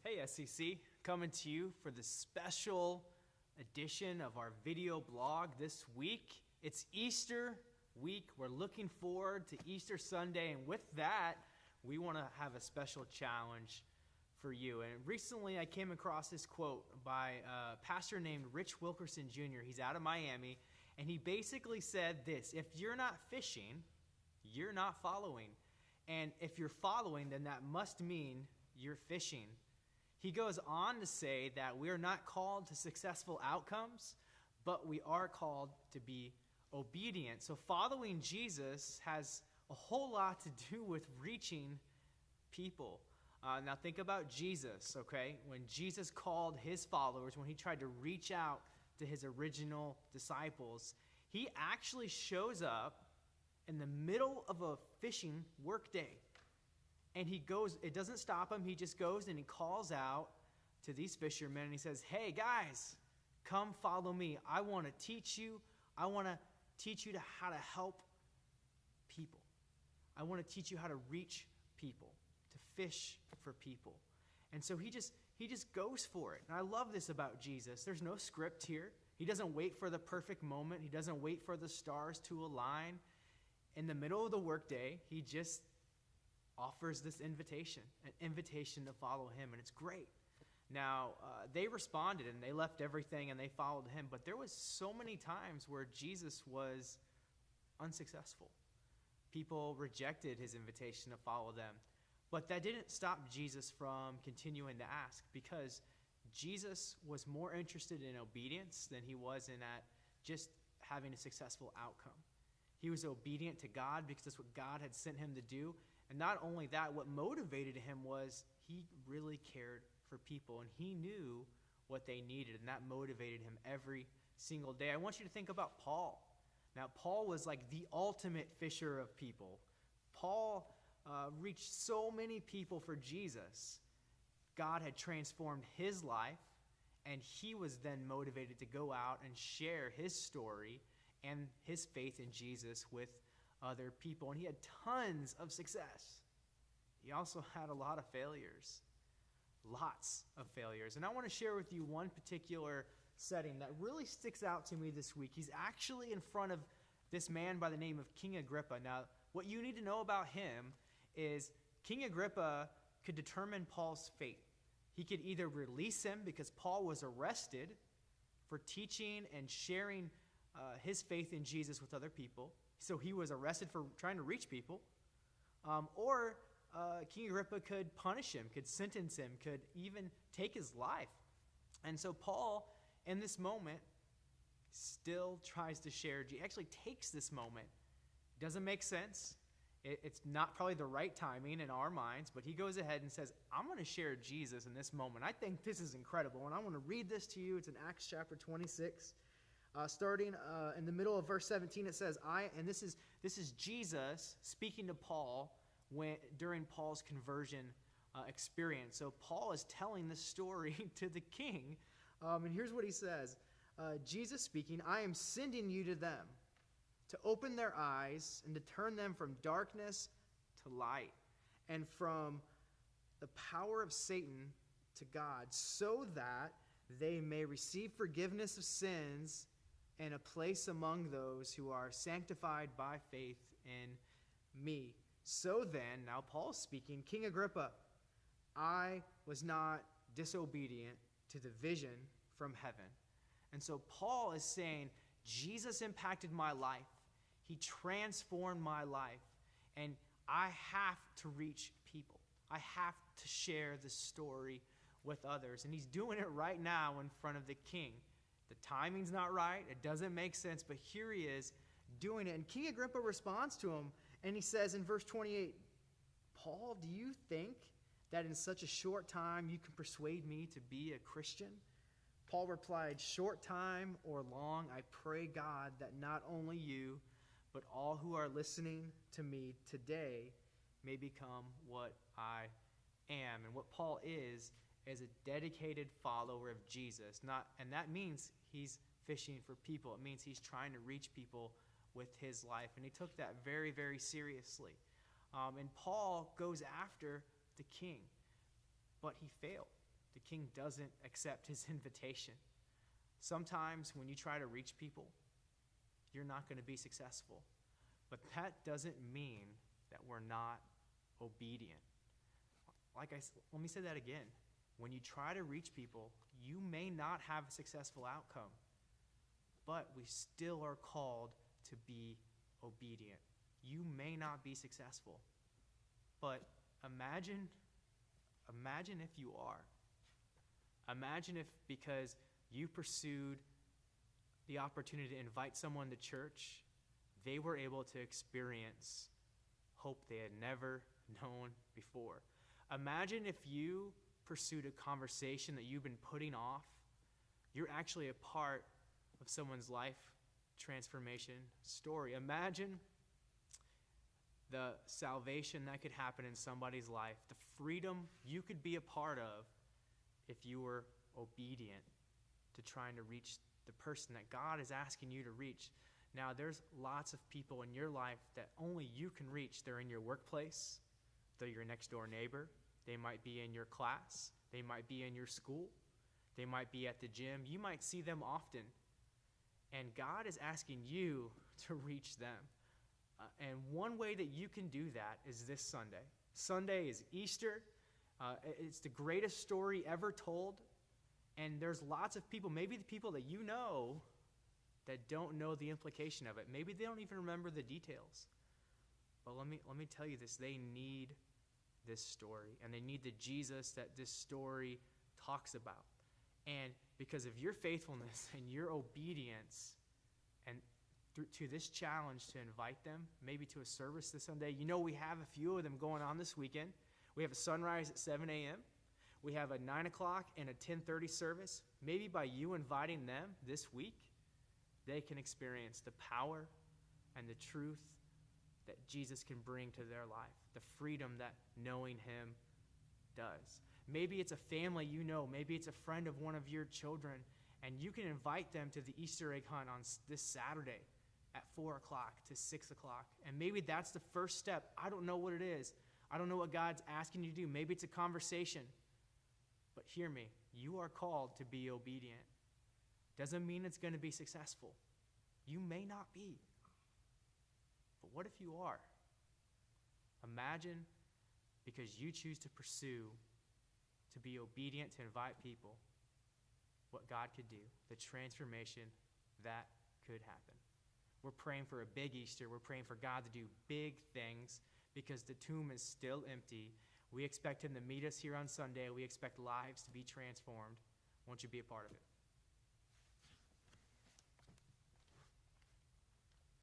Hey SCC, coming to you for the special edition of our video blog this week. It's Easter week. We're looking forward to Easter Sunday, and with that, we want to have a special challenge for you. And recently I came across this quote by a pastor named Rich Wilkerson Jr. He's out of Miami, and he basically said this: if you're not fishing, you're not following. And if you're following, then that must mean you're fishing. He goes on to say that we are not called to successful outcomes, but we are called to be obedient. So following Jesus has a whole lot to do with reaching people. Now think about Jesus, okay? When Jesus called his followers, when he tried to reach out to his original disciples, he actually shows up in the middle of a fishing workday. And he goes, it doesn't stop him, he just goes and he calls out to these fishermen and he says, hey guys, come follow me. I want to teach you. I want to teach you how to help people. I want to teach you how to reach people, to fish for people. And so he just goes for it. And I love this about Jesus. There's no script here. He doesn't wait for the perfect moment. He doesn't wait for the stars to align. In the middle of the workday, he just offers this invitation, an invitation to follow him, and it's great. Now, they responded, and they left everything, and they followed him, but there was so many times where Jesus was unsuccessful. People rejected his invitation to follow them, but that didn't stop Jesus from continuing to ask, because Jesus was more interested in obedience than he was in just having a successful outcome. He was obedient to God because that's what God had sent him to do. And not only that, what motivated him was he really cared for people, and he knew what they needed, and that motivated him every single day. I want you to think about Paul. Now, Paul was like the ultimate fisher of people. Paul reached so many people for Jesus. God had transformed his life, and he was then motivated to go out and share his story and his faith in Jesus with other people, and he had tons of success. He also had a lot of failures, lots of failures. And I want to share with you one particular setting that really sticks out to me this week. He's actually in front of this man by the name of King Agrippa. Now, what you need to know about him is King Agrippa could determine Paul's fate. He could either release him because Paul was arrested for teaching and sharing his faith in Jesus with other people. So he was arrested for trying to reach people. Or King Agrippa could punish him, could sentence him, could even take his life. And so Paul, in this moment, still tries to share. He actually takes this moment. It doesn't make sense. It's not probably the right timing in our minds, but he goes ahead and says, I'm going to share Jesus in this moment. I think this is incredible, and I want to read this to you. It's in Acts chapter 26. Starting in the middle of verse 17, it says, this is Jesus speaking to Paul during Paul's conversion experience. So Paul is telling this story to the king, and here's what he says. Jesus speaking, I am sending you to them to open their eyes and to turn them from darkness to light and from the power of Satan to God, so that they may receive forgiveness of sins and a place among those who are sanctified by faith in me. So then, now Paul's speaking, King Agrippa, I was not disobedient to the vision from heaven. And so Paul is saying, Jesus impacted my life. He transformed my life. And I have to reach people. I have to share the story with others. And he's doing it right now in front of the king. The timing's not right. It doesn't make sense. But here he is doing it. And King Agrippa responds to him. And he says in verse 28, Paul, do you think that in such a short time you can persuade me to be a Christian? Paul replied, short time or long, I pray God that not only you, but all who are listening to me today may become what I am. And what Paul is a dedicated follower of Jesus. And that means he's fishing for people. It means he's trying to reach people with his life. And he took that very, very seriously. And Paul goes after the king, but he failed. The king doesn't accept his invitation. Sometimes when you try to reach people, you're not going to be successful. But that doesn't mean that we're not obedient. Let me say that again. When you try to reach people, you may not have a successful outcome, but we still are called to be obedient. You may not be successful, but imagine if you are. Imagine if because you pursued the opportunity to invite someone to church, they were able to experience hope they had never known before. Imagine if you pursued a conversation that you've been putting off. You're actually a part of someone's life transformation story. Imagine the salvation that could happen in somebody's life, the freedom you could be a part of if you were obedient to trying to reach the person that God is asking you to reach. Now, there's lots of people in your life that only you can reach. They're in your workplace. They're your next door neighbor. They might be in your class. They might be in your school. They might be at the gym. You might see them often. And God is asking you to reach them. And one way that you can do that is this Sunday. Sunday is Easter. It's the greatest story ever told. And there's lots of people, maybe the people that you know, that don't know the implication of it. Maybe they don't even remember the details. But let me tell you this. They need this story. And they need the Jesus that this story talks about. And because of your faithfulness and your obedience and to this challenge to invite them, maybe to a service this Sunday. You know, we have a few of them going on this weekend. We have a sunrise at 7 a.m. We have a 9 o'clock and a 10:30 service. Maybe by you inviting them this week, they can experience the power and the truth that Jesus can bring to their life, the freedom that knowing him does. Maybe it's a family you know. Maybe it's a friend of one of your children, and you can invite them to the Easter egg hunt on this Saturday at 4 o'clock to 6 o'clock. And maybe that's the first step. I don't know what it is. I don't know what God's asking you to do. Maybe it's a conversation. But hear me, you are called to be obedient. Doesn't mean it's going to be successful. You may not be. But what if you are? Imagine, because you choose to pursue, to be obedient, to invite people, what God could do, the transformation that could happen. We're praying for a big Easter. We're praying for God to do big things because the tomb is still empty. We expect him to meet us here on Sunday. We expect lives to be transformed. Won't you be a part of it?